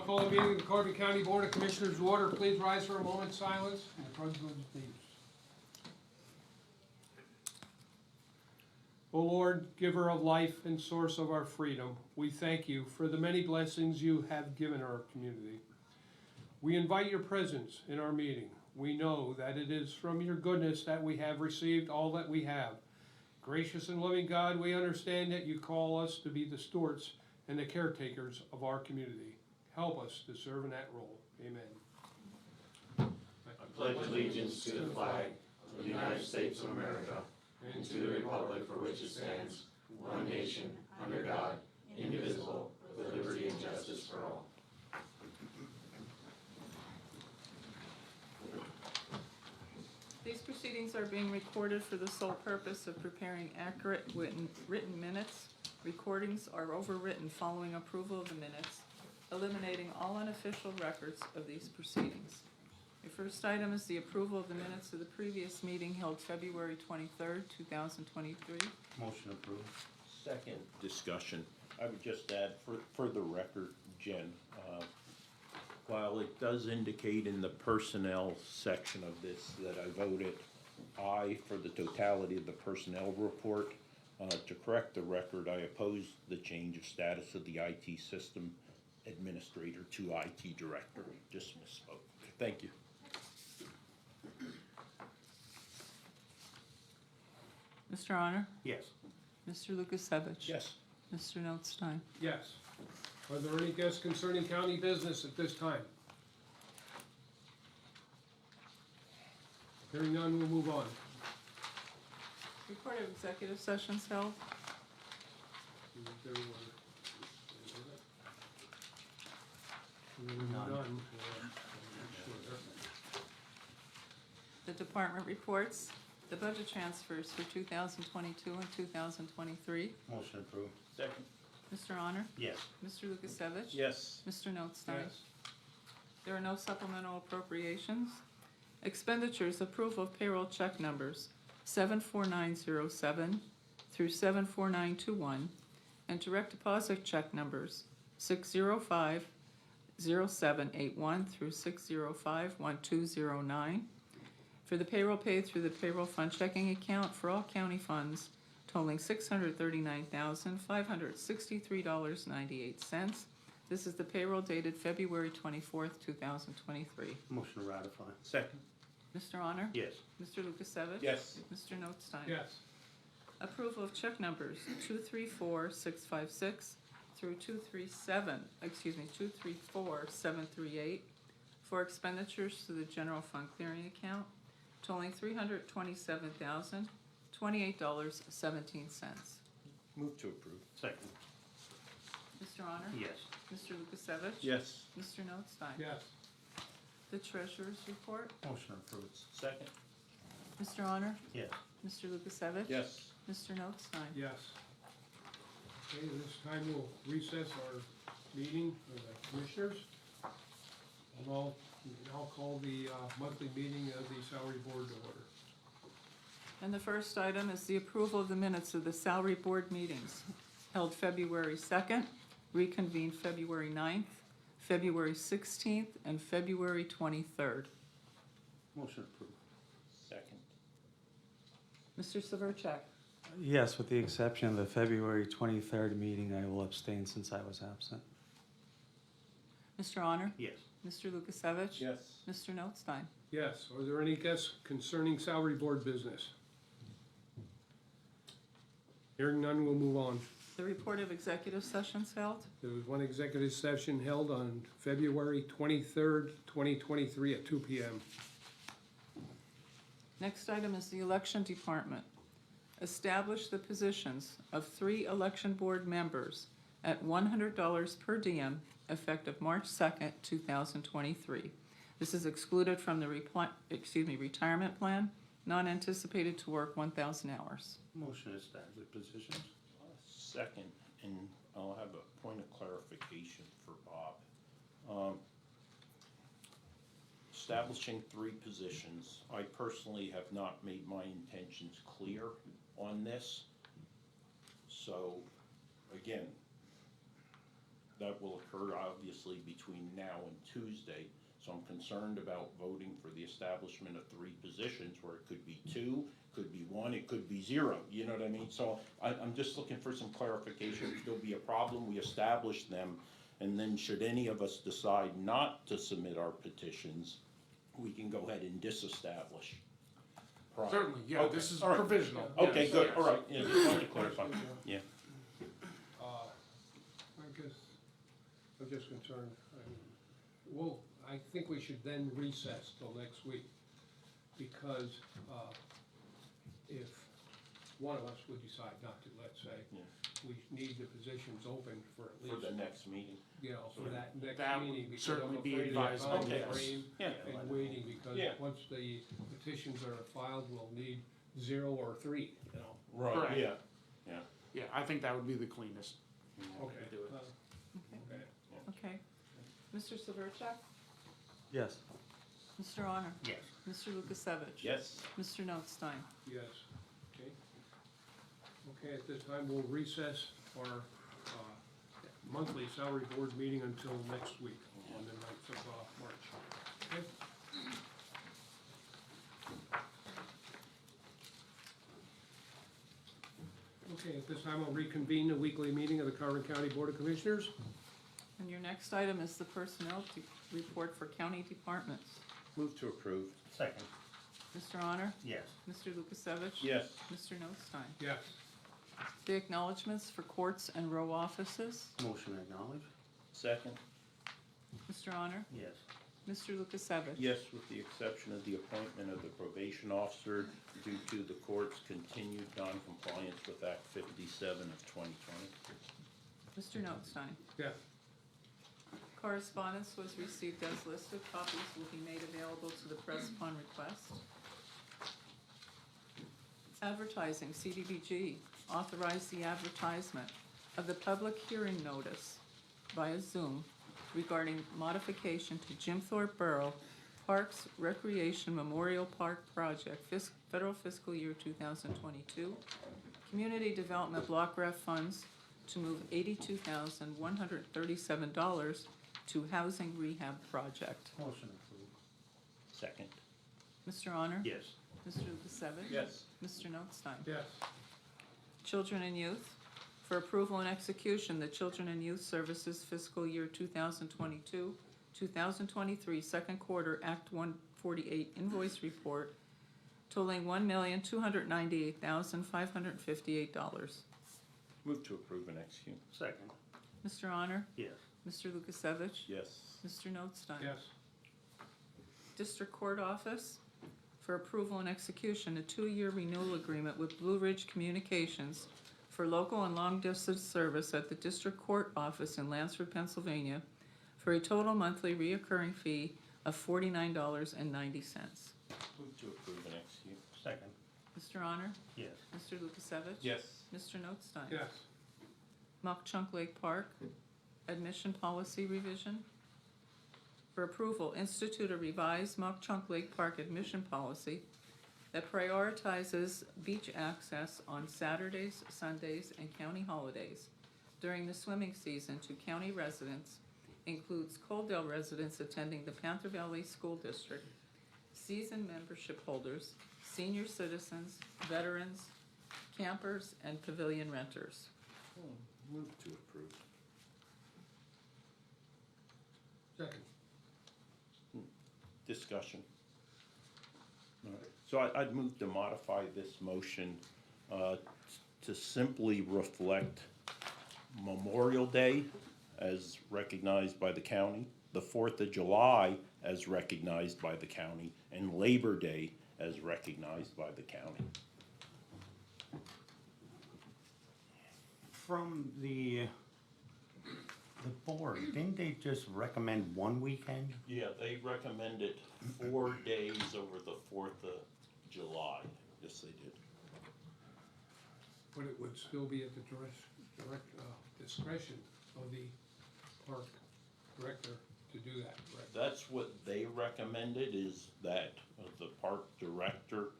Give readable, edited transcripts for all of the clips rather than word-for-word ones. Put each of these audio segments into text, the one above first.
call the meeting of the Carbon County Board of Commissioners to order. Please rise for a moment's silence and the pledge of allegiance. O Lord, giver of life and source of our freedom, we thank you for the many blessings you have given our community. We invite your presence in our meeting. We know that it is from your goodness that we have received all that we have. Gracious and loving God, we understand that you call us to be the stewards and the caretakers of our community. Help us to serve in that role. Amen. I pledge allegiance to the flag of the United States of America and to the republic for which it stands, one nation, under God, indivisible, with liberty and justice for all. These proceedings are being recorded for the sole purpose of preparing accurate written minutes. Recordings are overwritten following approval of the minutes, eliminating all unofficial records of these proceedings. Your first item is the approval of the minutes of the previous meeting held February 23rd, 2023. Motion approved. Second discussion. I would just add for the record, Jen, while it does indicate in the personnel section of this that I voted aye for the totality of the personnel report, to correct the record, I opposed the change of status of the IT system administrator to IT director. Just misspoke. Thank you. Mr. Honor? Yes. Mr. Lukasevich? Yes. Mr. Notstein? Yes. Are there any guests concerning county business at this time? Hearing none, we'll move on. Report of executive sessions held. None. The department reports. The budget transfers for 2022 and 2023. Motion approved. Second. Mr. Honor? Yes. Mr. Lukasevich? Yes. Mr. Notstein? Yes. There are no supplemental appropriations. Expenditures, approval of payroll check numbers 74907 through 74921, and direct deposit check numbers 6050781 through 6051209. For the payroll paid through the payroll fund checking account for all county funds totaling $639,563.98. This is the payroll dated February 24th, 2023. Motion to ratify. Second. Mr. Honor? Yes. Mr. Lukasevich? Yes. Mr. Notstein? Yes. Approval of check numbers 234656 through 234738 for expenditures to the general fund clearing account totaling $327,028.17. Move to approve. Second. Mr. Honor? Yes. Mr. Lukasevich? Yes. Mr. Notstein? Yes. The treasurer's report. Motion approved. Second. Mr. Honor? Yes. Mr. Lukasevich? Yes. Mr. Notstein? Yes. Okay, this time we'll recess our meeting of the commissioners. And I'll call the monthly meeting of the salary board to order. And the first item is the approval of the minutes of the salary board meetings held February 2nd, reconvened February 9th, February 16th, and February 23rd. Motion approved. Second. Mr. Severcek? Yes, with the exception of the February 23rd meeting, I will abstain since I was absent. Mr. Honor? Yes. Mr. Lukasevich? Yes. Mr. Notstein? Yes. Are there any guests concerning salary board business? Hearing none, we'll move on. The report of executive sessions held. There was one executive session held on February 23rd, 2023 at 2 p.m. Next item is the election department. Establish the positions of 3 election board members at $100 per diem effective March 2nd, 2023. This is excluded from the retirement plan, non-anticipated to work 1,000 hours. Motion to establish positions. Second, and I'll have a point of clarification for Bob. Establishing 3 positions, I personally have not made my intentions clear on this. So, again, that will occur obviously between now and Tuesday. So I'm concerned about voting for the establishment of 3 positions where it could be 2, could be 1, it could be 0, you know what I mean? So I'm just looking for some clarification. If there'll be a problem, we establish them, and then should any of us decide not to submit our petitions, we can go ahead and disestablish. prior. Certainly, yeah, Okay, this is all right. provisional. Okay, Yes, good, yes. all right, yeah, just wanted to clarify, yeah. I guess, I'm just concerned, I think we should then recess till next week, because, if one of us would decide not to, let's say, Yeah. we need the positions open for at For least, the next meeting. you know, for that next That would meeting, because certainly I'm be afraid of the advisable. time Okay. frame Yeah. and waiting, because Yeah. once the petitions are filed, we'll need 0 or 3, you know. Right, Correct. yeah. Yeah, I think that would be the cleanest. Okay. do it. Okay. Okay. Mr. Severcek? Yes. Mr. Honor? Yes. Mr. Lukasevich? Yes, Mr. Notstein? Yes, okay. Okay, at this time, we'll recess our monthly salary board meeting until next week, on the 9th of March. Okay? Okay, at this time, I'll reconvene the weekly meeting of the Carver County Board of Commissioners. And your next item is the personnel report for county departments. move to approve. Second. Mr. Honor? Yes. Mr. Lukasevich? Yes, Mr. Notstein? Yes. The acknowledgements for courts and row offices. Motion acknowledged? second. Mr. Honor? Yes. Mr. Lukasevich? Yes, with the exception of the appointment of the probation officer due to the court's continued non-compliance with Act 57 of 2020. Mr. Notstein? Yes. Correspondence was received as listed. Copies will be made available to the press upon request. Advertising, CDBG authorized the advertisement of the public hearing notice via Zoom regarding modification to Jim Thorpe Borough Parks Recreation Memorial Park Project, federal fiscal year 2022. Community Development Block Grant funds to move $82,137 to housing rehab project. Motion approved? Second. Mr. Honor? Yes. Mr. Lukasevich? Yes. Mr. Notstein? Yes. Children and Youth, for approval and execution, the Children and Youth Services fiscal year 2022, 2023 second quarter Act 148 invoice report totaling $1,298,558. Move to approve and execute. Second? Mr. Honor? Yes. Mr. Lukasevich? Yes. Mr. Notstein? Yes. District Court Office, for approval and execution, a 2-year renewal agreement with Blue Ridge Communications for local and long-distance service at the District Court Office in Lansford, Pennsylvania, for a total monthly reoccurring fee of $49.90. Move to approve and execute. Second? Mr. Honor? Yes. Mr. Lukasevich? Yes. Mr. Notstein? Yes. Mock Chunk Lake Park, admission policy revision. For approval, institute a revised Mock Chunk Lake Park admission policy that prioritizes beach access on Saturdays, Sundays, and county holidays during the swimming season to county residents, includes Coaldale residents attending the Panther Valley School District, season membership holders, senior citizens, veterans, campers, and pavilion renters. Move to approve. Second. Discussion. All right. So I'd move to modify this motion to simply reflect Memorial Day as recognized by the county, the 4th of July as recognized by the county, and Labor Day as recognized by the county. From the board, didn't they just recommend one weekend? Yeah, they recommended 4 days over the 4th of July. Yes, they did. But it would still be at the discretion of the park director to do that, correct? That's what they recommended, is that the park director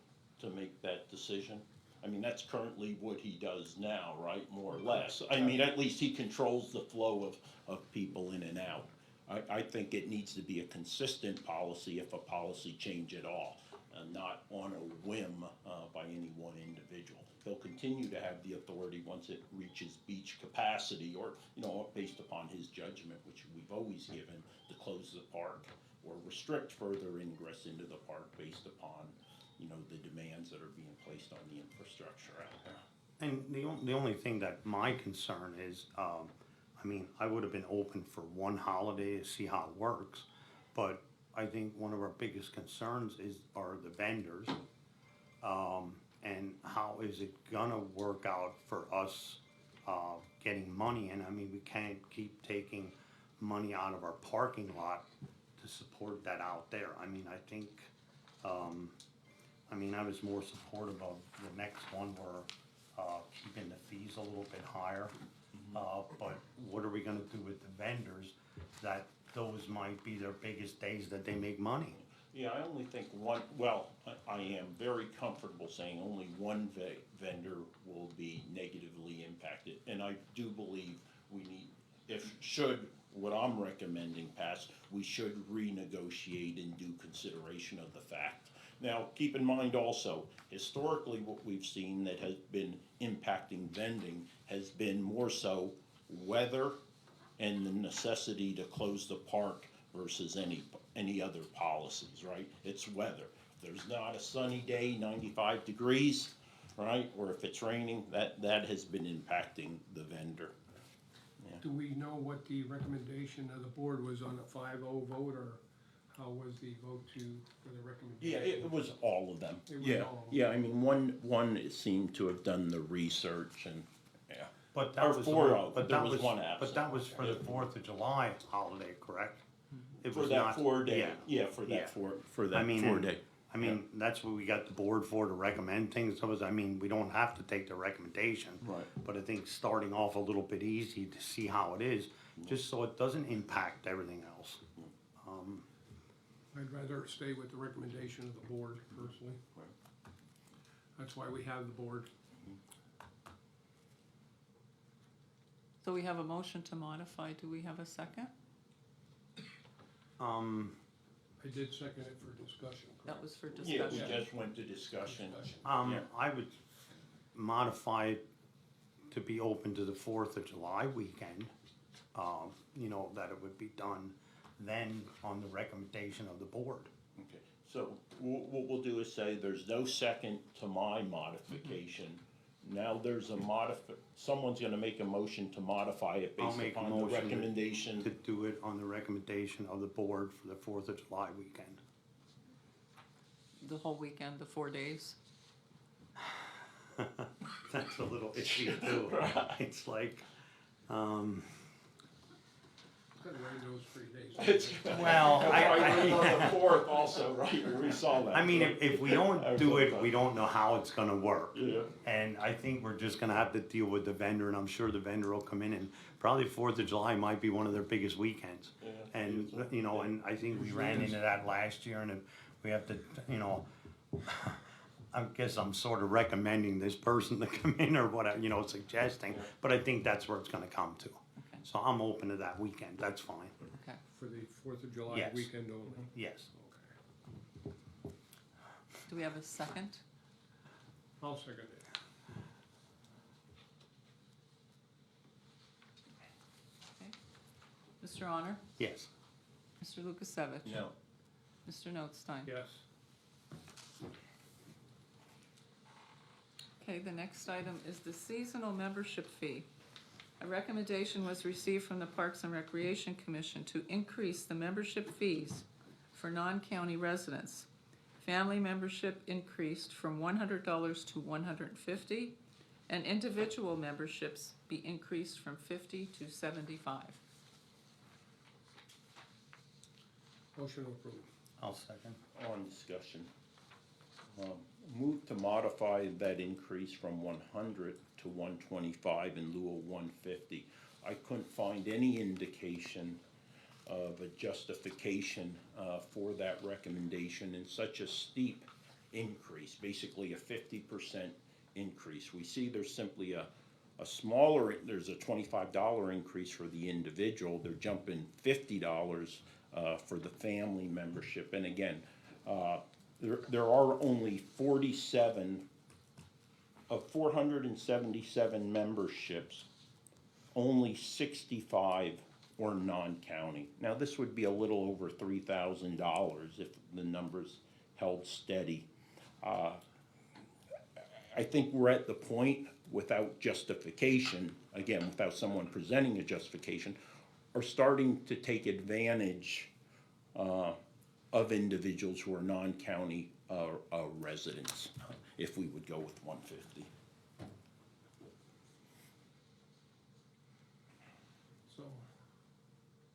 to make that decision. I mean, that's currently what he does now, right, more or less. I mean, at least he controls the flow of people in and out. I think it needs to be a consistent policy, if a policy change at all, and not on a whim by any one individual. He'll continue to have the authority once it reaches beach capacity, or, you know, based upon his judgment, which we've always given, to close the park or restrict further ingress into the park based upon, you know, the demands that are being placed on the infrastructure out there. And the only thing that my concern is, I mean, I would have been open for one holiday to see how it works, but I think one of our biggest concerns are the vendors. And how is it gonna work out for us, getting money in? I mean, we can't keep taking money out of our parking lot to support that out there. I mean, I think, I was more supportive of the next one where, keeping the fees a little bit higher. But what are we gonna do with the vendors, that those might be their biggest days that they make money? Yeah, I only think one, well, I am very comfortable saying only one vendor will be negatively impacted. And I do believe we need, should what I'm recommending pass, we should renegotiate and do consideration of the fact. Now, keep in mind also, historically, what we've seen that has been impacting vending has been more so weather and the necessity to close the park versus any other policies, right? It's weather. If there's not a sunny day, 95 degrees, right, or if it's raining, that has been impacting the vendor. Do we know what the recommendation of the board was on a 5-0 vote, or how was the vote for the Yeah, recommendation? it was all of them. It was Yeah, all of them. yeah, I mean, one seemed to have done the research and, yeah. But Or that was, four, but there that was was, one absent. but that was for the 4th of July holiday, correct? It For was that not- 4 day, yeah. yeah, for Yeah. that for I that mean, 4 and- day. I mean, that's what we got the board for, to recommend things, so I mean, we don't have to take the recommendation. Right. But I think starting off a little bit easy to see how it is, just so it doesn't impact everything else. I'd rather stay with the recommendation of the board personally. Right. That's why we have the board. So we have a motion to modify, do we have a second? I did second it for discussion. That was for Yeah, we discussion. just went to discussion. Yeah. I would modify it to be open to the 4th of July weekend. You know, that it would be done then on the recommendation of the board. Okay, so what we'll do is say there's no second to my modification. Now there's someone's gonna make a motion to modify it I'll based make a upon the motion recommendation. to do it on the recommendation of the board for the 4th of July weekend. The whole weekend, the 4 days? That's a little iffy too. It's like, Could have rained those 3 days. well, Right, on the 4th also, right, we saw that. I mean, if we don't do it, we don't know how it's gonna work. Yeah. And I think we're just gonna have to deal with the vendor, and I'm sure the vendor will come in, and probably 4th of July might be one of their biggest weekends. Yeah. And, you know, and I think we ran into that last year, and we have to, you know, I guess I'm sort of recommending this person to come in or whatever, you know, suggesting, but I think that's where it's gonna come to. Okay. So I'm open to that weekend, that's fine, Okay. For the 4th of July Yes. weekend only. yes. Okay. Do we have a second? I'll second it. Okay. Mr. Honor? Yes. Mr. Lukasevich? No. Mr. Notstein? Yes. Okay, the next item is the seasonal membership fee. A recommendation was received from the Parks and Recreation Commission to increase the membership fees for non-county residents. Family membership increased from $100 to $150, and individual memberships be increased from $50 to $75. Motion approved. I'll second. On discussion. Move to modify that increase from 100 to 125 in lieu of 150. I couldn't find any indication of a justification for that recommendation in such a steep increase, basically a 50% increase. We see there's simply a smaller, there's a $25 increase for the individual. They're jumping $50 for the family membership. And again, there are only 47 of 477 memberships, only 65 or non-county. Now, this would be a little over $3,000 if the numbers held steady. I think we're at the point without justification, again, without someone presenting a justification, are starting to take advantage of individuals who are non-county residents, if we would go with 150.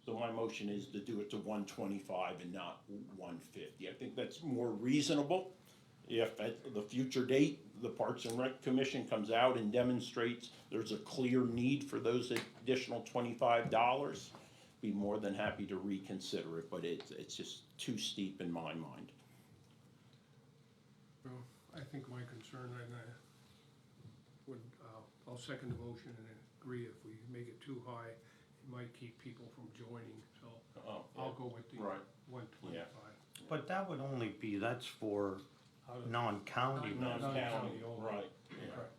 So my motion is to do it to 125 and not 150. I think that's more reasonable. If at the future date, the Parks and Rec Commission comes out and demonstrates there's a clear need for those additional $25, be more than happy to reconsider it, but it's just too steep in my mind. Well, I think my concern, and I would, I'll second the motion and agree if we make it too high, it might keep people from joining, so I'll go with the Right. 125. But that would only be, that's for non-county residents. Non-county, only. right, Correct.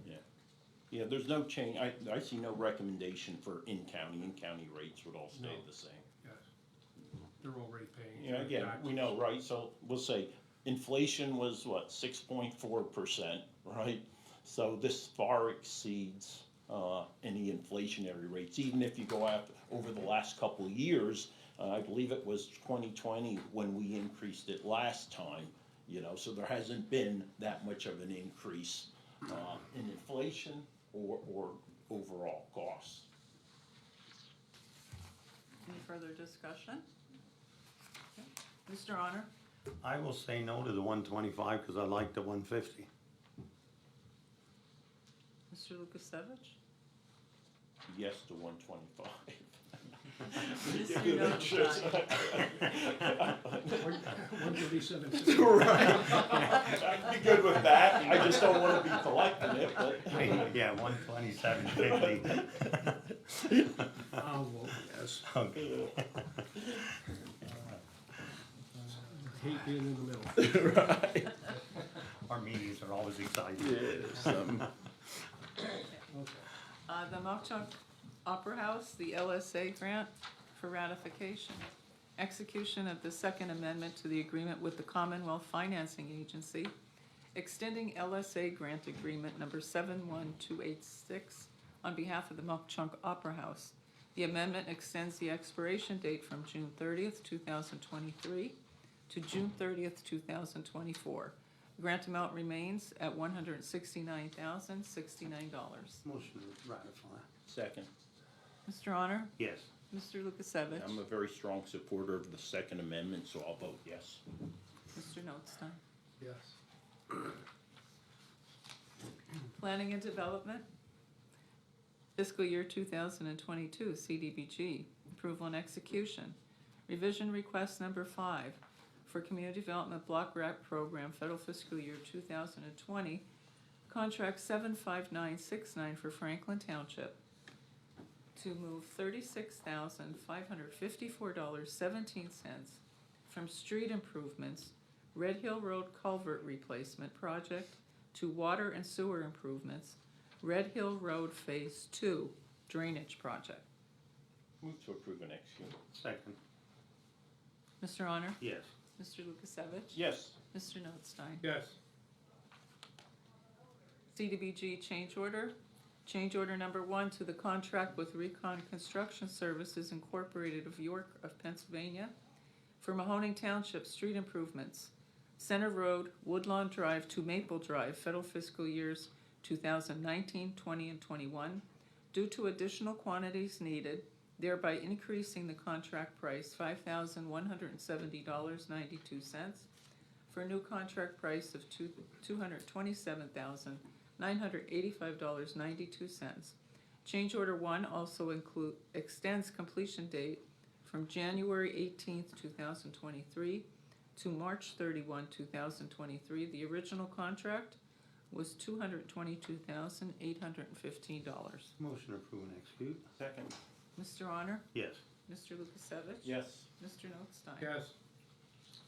yeah. Yeah, there's no change, I see no recommendation for in-county rates would all stay No. the same. Yes. They're already paying. Yeah, again, we know, right, so we'll say inflation was what, 6.4%, right? So this far exceeds any inflationary rates, even if you go out over the last couple of years. I believe it was 2020 when we increased it last time, you know, so there hasn't been that much of an increase in inflation or overall costs. Any further discussion? Okay. Mr. Honor? I will say no to the 125 because I like the 150. Mr. Lukasevich? Yes to 125. Mr. Notstein? 137. Right. I'd be good with that, I just don't wanna be collecting it, but. Yeah, 127.50. I'll vote yes. Okay. Hate being in the middle. Right. Our meetings are always exciting. Yes, The Mock-Chunk Opera House, the LSA grant for ratification. Execution of the Second Amendment to the agreement with the Commonwealth Financing Agency, extending LSA grant agreement number 71286 on behalf of the Mock-Chunk Opera House. The amendment extends the expiration date from June 30th, 2023 to June 30th, 2024. The grant amount remains at $169,069. Motion to ratify. Second, Mr. Honor? Yes. Mr. Lukasevich? I'm a very strong supporter of the Second Amendment, so I'll vote yes. Mr. Notstein? Yes. Planning and Development, fiscal year 2022, CDBG, approval and execution. Revision request number 5 for Community Development Block Grant Program, federal fiscal year 2020, contract 75969 for Franklin Township to move $36,554.17 from street improvements, Red Hill Road culvert replacement project, to water and sewer improvements, Red Hill Road Phase 2 drainage project. Move to approve and execute. Second. Mr. Honor? Yes. Mr. Lukasevich? Yes. Mr. Notstein? Yes. CDBG change order. Change order number 1 to the contract with Recon Construction Services Incorporated of York of Pennsylvania for Mahoning Township street improvements. Center Road, Woodlawn Drive to Maple Drive, federal fiscal years 2019, 20, and 21, due to additional quantities needed, thereby increasing the contract price $5,170.92 for a new contract price of $227,985.92. Change order 1 also extends completion date from January 18th, 2023 to March 31, 2023. The original contract was $222,815. Motion to approve and execute? Second. Mr. Honor? Yes. Mr. Lukasevich? Yes. Mr. Notstein? Yes.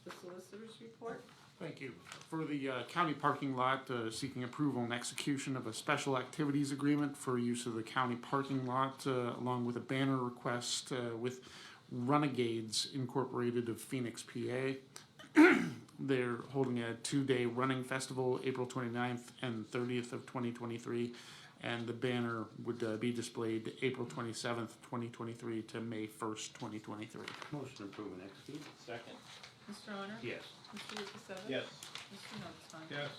The solicitor's report? Thank you. For the county parking lot, seeking approval and execution of a special activities agreement for use of the county parking lot, along with a banner request with Renegades Incorporated of Phoenix, PA. They're holding a 2-day running festival, April 29th and 30th of 2023. And the banner would be displayed April 27th, 2023 to May 1st, 2023. Motion to approve and execute? Second. Mr. Honor? Yes. Mr. Lukasevich? Yes. Mr. Notstein? Yes.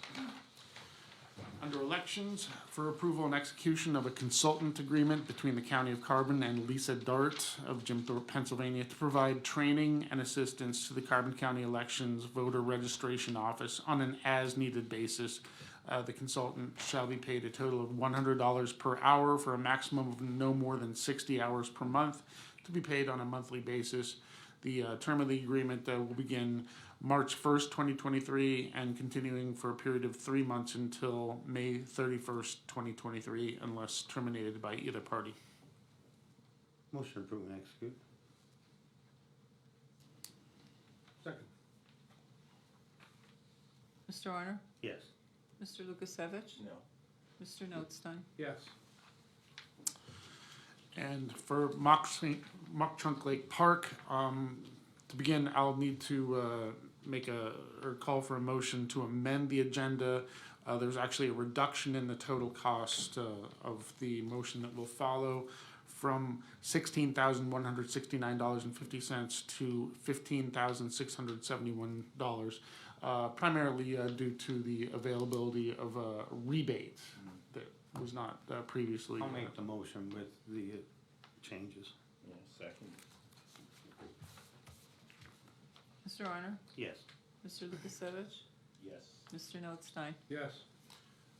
Under elections, for approval and execution of a consultant agreement between the County of Carbon and Lisa Dart of Jim Thorpe, Pennsylvania, to provide training and assistance to the Carbon County Elections Voter Registration Office on an as-needed basis. The consultant shall be paid a total of $100 per hour for a maximum of no more than 60 hours per month, to be paid on a monthly basis. The term of the agreement will begin March 1st, 2023, and continuing for a period of 3 months until May 31st, 2023, unless terminated by either party. Motion to approve and execute? Second. Mr. Honor? Yes. Mr. Lukasevich? No. Mr. Notstein? Yes. And for Mock Chunk Lake Park, to begin, I'll need to call for a motion to amend the agenda. There's actually a reduction in the total cost of the motion that will follow from $16,169.50 to $15,671, primarily due to the availability of a rebate that was not previously. I'll make the motion with the changes. Yeah, second. Mr. Honor? Yes. Mr. Lukasevich? Yes. Mr. Notstein? Yes.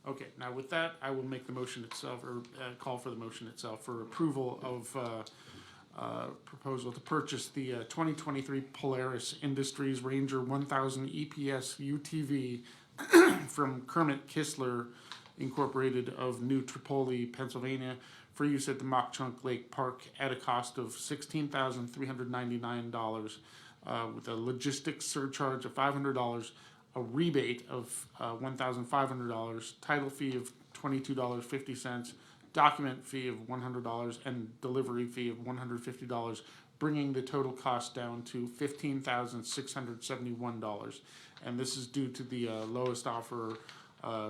Okay, now with that, I will make the motion itself, or call for the motion itself for approval of proposal to purchase the 2023 Polaris Industries Ranger 1000 EPS UTV from Kermit Kistler Incorporated of New Tripoli, Pennsylvania, for use at the Mock Chunk Lake Park at a cost of $16,399, with a logistics surcharge of $500, a rebate of $1,500, title fee of $22.50, document fee of $100, and delivery fee of $150, bringing the total cost down to $15,671. And this is due to the lowest offer,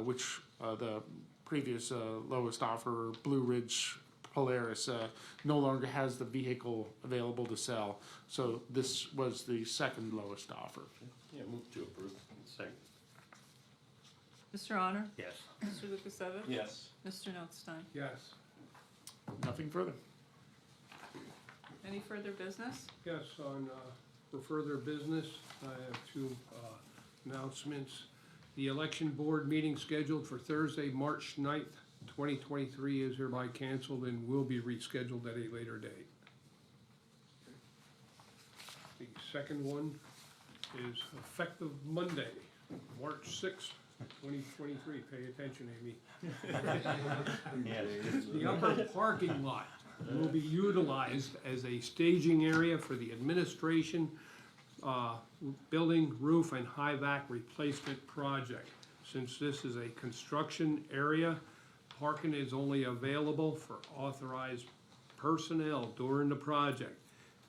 which the previous lowest offer, Blue Ridge Polaris, no longer has the vehicle available to sell. So this was the second lowest offer. Yeah, move to approve. Second. Mr. Honor? Yes. Mr. Lukasevich? Yes. Mr. Notstein? Yes. Nothing further. Any further business? Yes, for further business, I have two announcements. The election board meeting scheduled for Thursday, March 9th, 2023 is hereby canceled and will be rescheduled at a later date. The second one is effective Monday, March 6th, 2023. Pay attention, Amy. Yes. The upper parking lot will be utilized as a staging area for the administration, building, roof, and high vac replacement project. Since this is a construction area, parking is only available for authorized personnel during the project.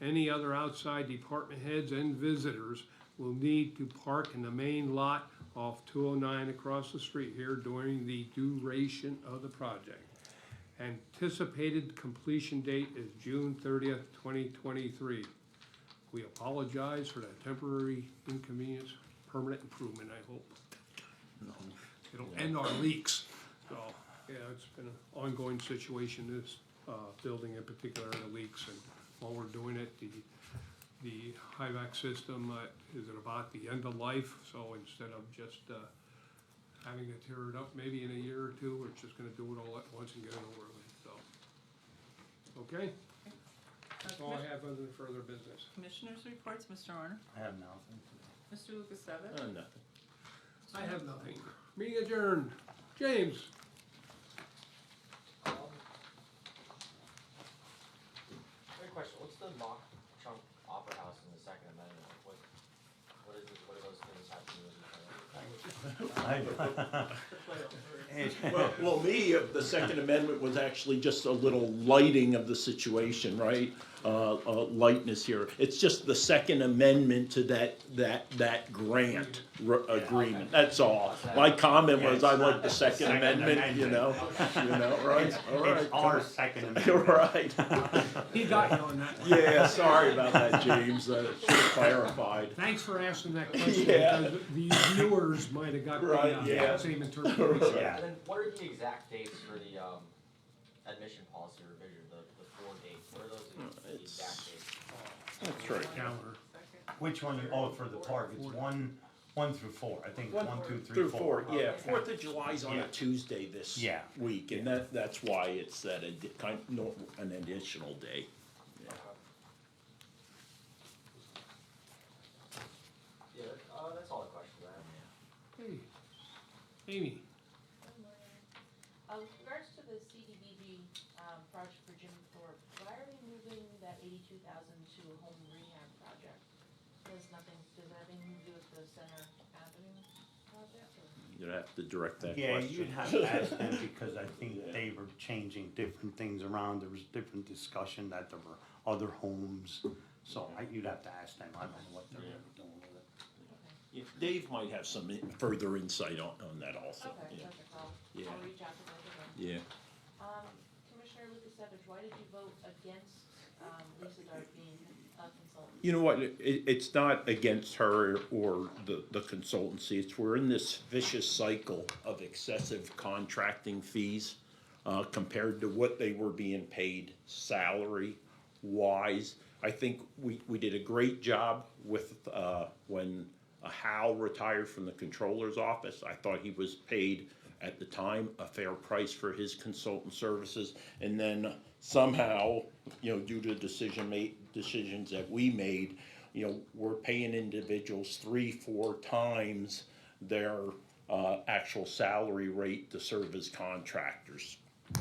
Any other outside department heads and visitors will need to park in the main lot off 209 across the street here during the duration of the project. Anticipated completion date is June 30th, 2023. We apologize for that temporary inconvenience, permanent improvement, I hope. It'll end our leaks. So, yeah, it's been an ongoing situation, this building in particular, the leaks, and while we're doing it, the HIVAC system is at about the end of life, so instead of just having to tear it up maybe in a year or two, we're just gonna do it all at once and get it over with, so. Okay, that's all I have other than further business. Commissioners' reports, Mr. Honor? I have nothing today. Mr. Lukasevich? Nothing. I have nothing. Meeting adjourned. James? Great question. What's the mock trunk opera house in the Second Amendment? What is it? What do those things have to do with each other? Well, me, the Second Amendment was actually just a little lighting of the situation, right? Lightness here. It's just the Second Amendment to that grant agreement. That's all. My comment was I like the Second Amendment, you know, right? All right. It's our Second Amendment. You're right. He got you on that one. Yeah, sorry about that, James. Should have clarified. Thanks for asking that question, Yeah. because the viewers might have got Right, the yeah. same interpretation. Yeah. And then what are the exact dates for the admission policy revision? The 4 dates. What are those the exact dates? That's right. Calendar. Which one, for the park, it's one through 4, I think, 1, 2, 3, Through 4. yeah. 4th of July's on a Yeah. Tuesday this Yeah. week, and that's why it's that an additional day. Yeah, that's all the questions I have. Hey, Amy? With regards to the CDBG, project for Jim Thorpe, why are we moving that 82,000 to a home rehab project? Does that have anything to do with the Center Avenue project, or? You'd have to direct that Yeah, question. you'd have to ask them, because I think they were changing different things around, there was different discussion that there were other homes, so you'd have to ask them, I don't know what they're gonna be doing with it. Yeah, Dave might have some further insight on that also. Okay, Yeah. perfect, I'll Yeah. reach out to both of them. Yeah. Commissioner Lucas Savage, why did you vote against, Lisa Dart being a consultant? You know what, it's not against her or the consultancy, it's we're in this vicious cycle of excessive contracting fees compared to what they were being paid salary wise. I think we did a great job with, when Hal retired from the controller's office. I thought he was paid at the time a fair price for his consultant services, and then somehow, due to decisions that we made, we're paying individuals 3-4 times their actual salary rate to serve as contractors.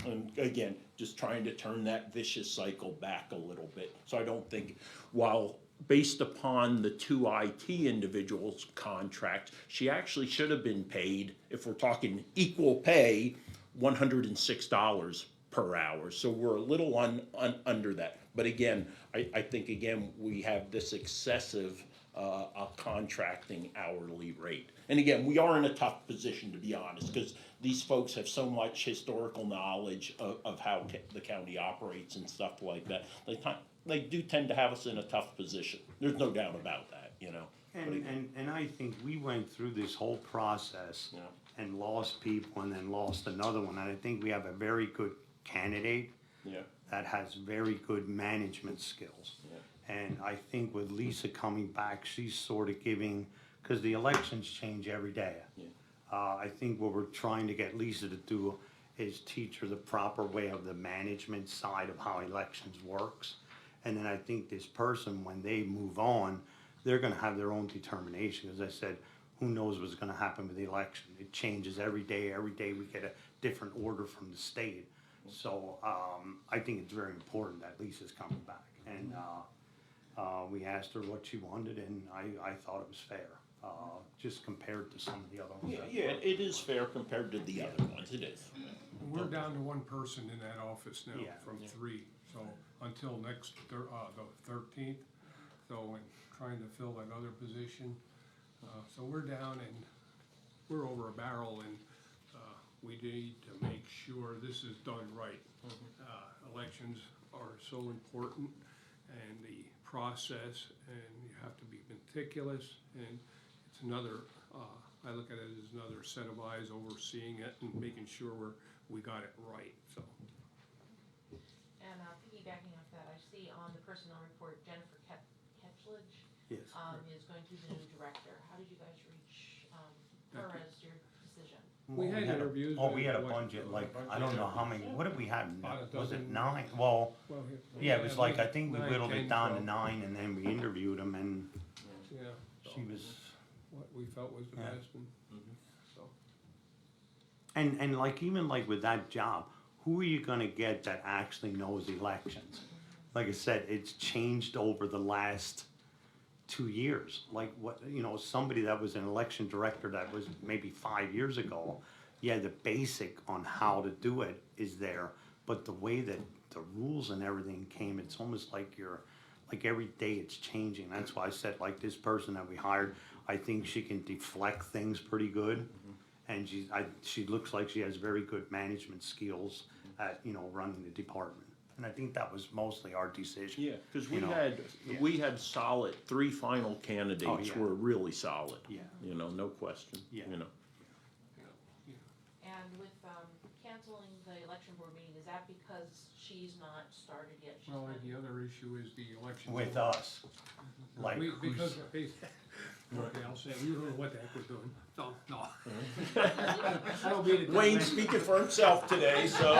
And again, just trying to turn that vicious cycle back a little bit. So I don't think, while based upon the 2 IT individuals' contract, she actually should have been paid, if we're talking equal pay, $106 per hour. So we're a little under that. But again, I think, we have this excessive contracting hourly rate. And again, we are in a tough position, to be honest, because these folks have so much historical knowledge of how the county operates and stuff like that. They do tend to have us in a tough position. There's no doubt about that, And I think we went through this whole process Yeah. and lost people and then lost another one, and I think we have a very good candidate Yeah. that has very good management skills. Yeah. And I think with Lisa coming back, she's sort of giving, because the elections change every day. Yeah. I think what we're trying to get Lisa to do is teach her the proper way of the management side of how elections works. And then I think this person, when they move on, they're gonna have their own determination. As I said, who knows what's gonna happen with the election? It changes every day. Every day we get a different order from the state. So, I think it's very important that Lisa's coming back. And, we asked her what she wanted, and I thought it was fair, just compared to some of the other ones. Yeah, it is fair compared to the other ones, it is. We're down to one person in that office now, Yeah. from 3, so until next, the 13th. So, we're trying to fill that other position. So we're down, and we're over a barrel, and we need to make sure this is done right. Elections are so important, and the process, and you have to be meticulous, and it's another, I look at it as another set of eyes overseeing it and making sure we got it right, so. And piggybacking off that, I see on the personnel report, Jennifer Ketchledge Yes. is going to be the new director. How did you guys reach her as your decision? We had interviews. Oh, we had a what, bunch of, like, I don't know how many, what did we have? About a Was it dozen. 9? Well, Well, yeah, it was like, I think we 9, whittled 10, it down to 12. 9, and then we interviewed them, and Yeah. she was, What we felt was the Yeah. best, and so. And like, even like with that job, who are you gonna get that actually knows elections? Like I said, it's changed over the last 2 years. Like what, you know, somebody that was an election director that was maybe 5 years ago, yeah, the basic on how to do it is there, but the way that the rules and everything came, it's almost like like every day it's changing. That's why I said, like, this person that we hired, I think she can deflect things pretty good. And she looks like she has very good management skills at, you know, running the department. And I think that was mostly our decision. Yeah, because You know, yeah. we had solid, 3 final candidates Oh, yeah. were really solid. Yeah. You know, no question, Yeah. you know. And with, canceling the election board meeting, is that because she's not started yet? She's Well, not- the other issue is the election. With us, like, Because, who's, okay, I'll say, we don't know what the heck we're doing. No. I don't mean it. that Wayne's way. speaking for himself today, so.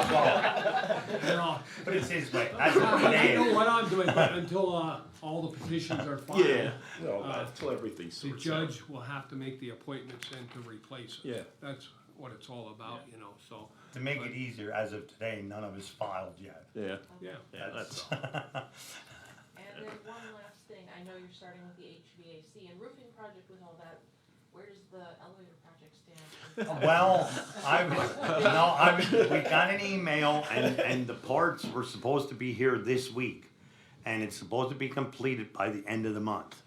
No. but it's his way, as of I today. know what I'm doing, but until, all the petitions are filed. Yeah, no, Uh, until everything The sorts out. judge will have to make the appointments and to replace it. Yeah. That's what it's all about, you know, so, To make it easier, as of today, none of us filed yet. Yeah, yeah. yeah, that's, And then one last thing, I know you're starting with the HVAC and roofing project with all that, where does the elevator project stand? Well, we got an email and the parts were supposed to be here this week. And it's supposed to be completed by the end of the month.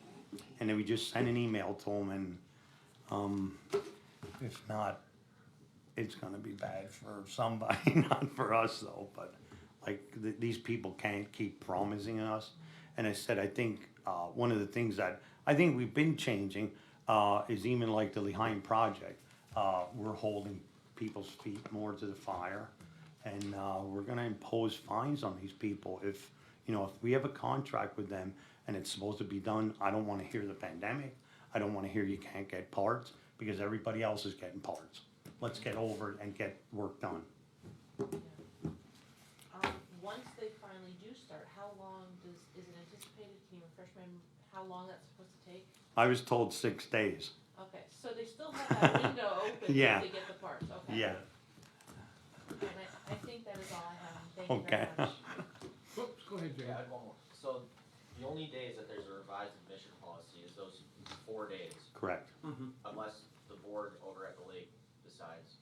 And then we just sent an email to them and, if not, it's gonna be bad for somebody, not for us though, but like, these people can't keep promising us. And I said, I think, one of the things that I think we've been changing, is even like the Leheim project. We're holding people's feet more to the fire. And, we're gonna impose fines on these people if, you know, if we have a contract with them and it's supposed to be done, I don't wanna hear the pandemic. I don't wanna hear you can't get parts because everybody else is getting parts. Let's get over it and get work done. Once they finally do start, how long is it anticipated, can you refresh my, how long that's supposed to take? I was told 6 days. Okay, so they still have that window open Yeah. to get the parts, okay? Yeah. And I think that is all I have, thank you Okay. very much. Oops, go ahead, Jay. Yeah, I had one more. So the only days that there's a revised admission policy is those 4 days, Correct. unless the board over at the lake decides.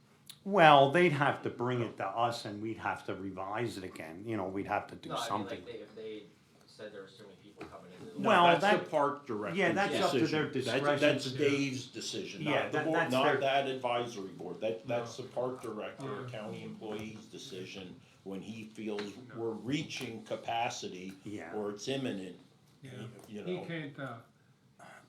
Well, they'd have to bring it to us and we'd have to revise it again, you know, we'd have to do No, I mean, something. like, if they said there was too many people coming in. no, Well, that's the that- park director's yeah, that's up to their decision. discretion. That's Dave's decision, Yeah, not the that- board, that's not their- that advisory board. That's the park director, Uh, county employee's decision when he feels we're reaching capacity Yeah. or it's imminent, Yeah. you He know. can't,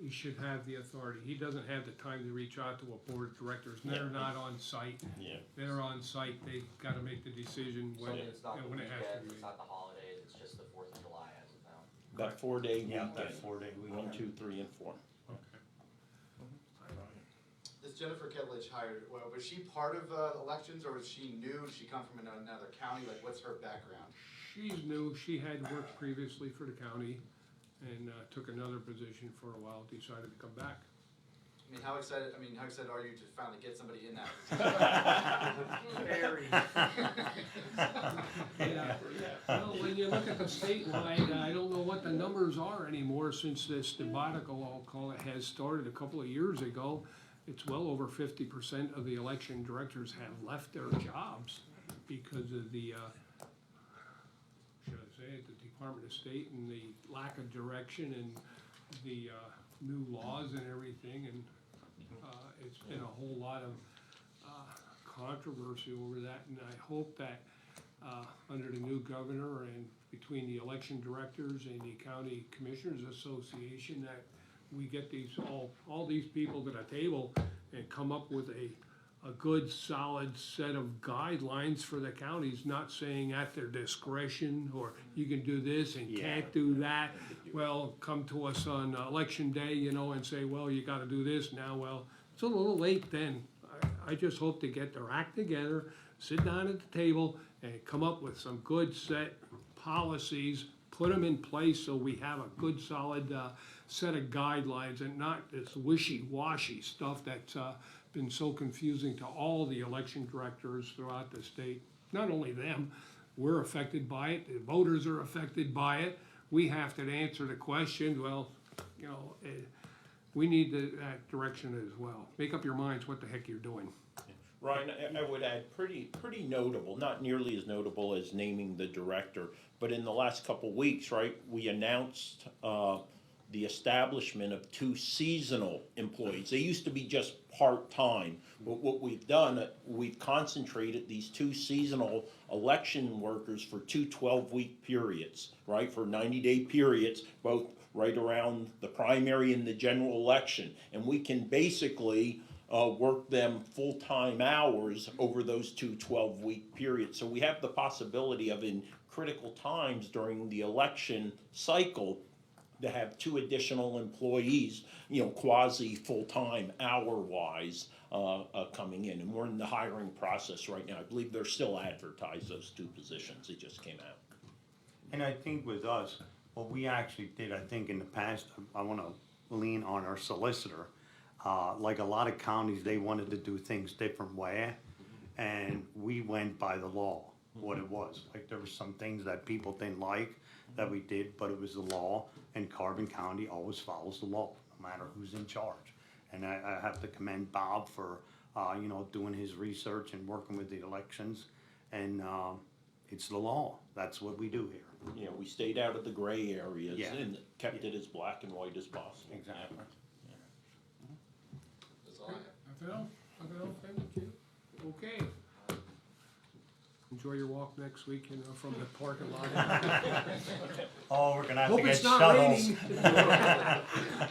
he should have the authority. He doesn't have the time to reach out to a board of directors. They're not on site. Yeah. They're on site. They've gotta make the decision So when, it's not the when it has to weekends, be it's made. not the holidays, it's just the 4th of July as of now. That 4-day Yeah, weekend. that 4-day 1, weekend. 2, 3, and 4. Okay. This Jennifer Kedlich hired, well, was she part of elections or was she new? Did she come from another county? Like, what's her background? She's new. She had worked previously for the county and, took another position for a while, decided to come back. I mean, how excited are you to finally get somebody in that position? Very. Yeah. Well, when you look at the statewide, I don't know what the numbers are anymore since this debacle, I'll call it, has started a couple of years ago. It's well over 50% of the election directors have left their jobs because of the, should I say it, the Department of State and the lack of direction and the, new laws and everything, and, it's been a whole lot of, controversy over that, and I hope that, under the new governor and between the election directors and the county commissioners association, that we get these, all these people to the table and come up with a good, solid set of guidelines for the counties, not saying at their discretion, or you can do this and Yeah. can't do that. Well, come to us on election day, you know, and say, well, you gotta do this now. Well, it's a little late then. I just hope to get their act together, sit down at the table and come up with some good set policies, put them in place so we have a good solid, set of guidelines and not this wishy-washy stuff that's, been so confusing to all the election directors throughout the state. Not only them, we're affected by it, the voters are affected by it. We have to answer the question, well, you know, we need that direction as well. Make up your minds what the heck you're doing. Ryan, I would add, pretty notable, not nearly as notable as naming the director, but in the last couple weeks, right, we announced the establishment of 2 seasonal employees. They used to be just part-time, but what we've done, we've concentrated these 2 seasonal election workers for 2 12-week periods, right, for 90-day periods, both right around the primary and the general election. And we can basically work them full-time hours over those 2 12-week periods. So we have the possibility of, in critical times during the election cycle, to have 2 additional employees, you know, quasi full-time hour-wise, coming in. And we're in the hiring process right now. I believe they're still advertised, those 2 positions. It just came out. And I think with us, what we actually did, I think in the past, I wanna lean on our solicitor. Like a lot of counties, they wanted to do things different way, and we went by the law, what it was. Like there were some things that people didn't like that we did, but it was the law, and Carbon County always follows the law, no matter who's in charge. And I have to commend Bob for, you know, doing his research and working with the elections, and it's the law. That's what we do here. You know, we stayed out of the gray areas Yeah. and kept it as black and white as possible. Exactly. That's all I have. Nothing else? Nothing else? Thank you. Okay. Enjoy your walk next week, you know, from the parking lot. Oh, we're gonna have to Hope get it's not shuttles. raining.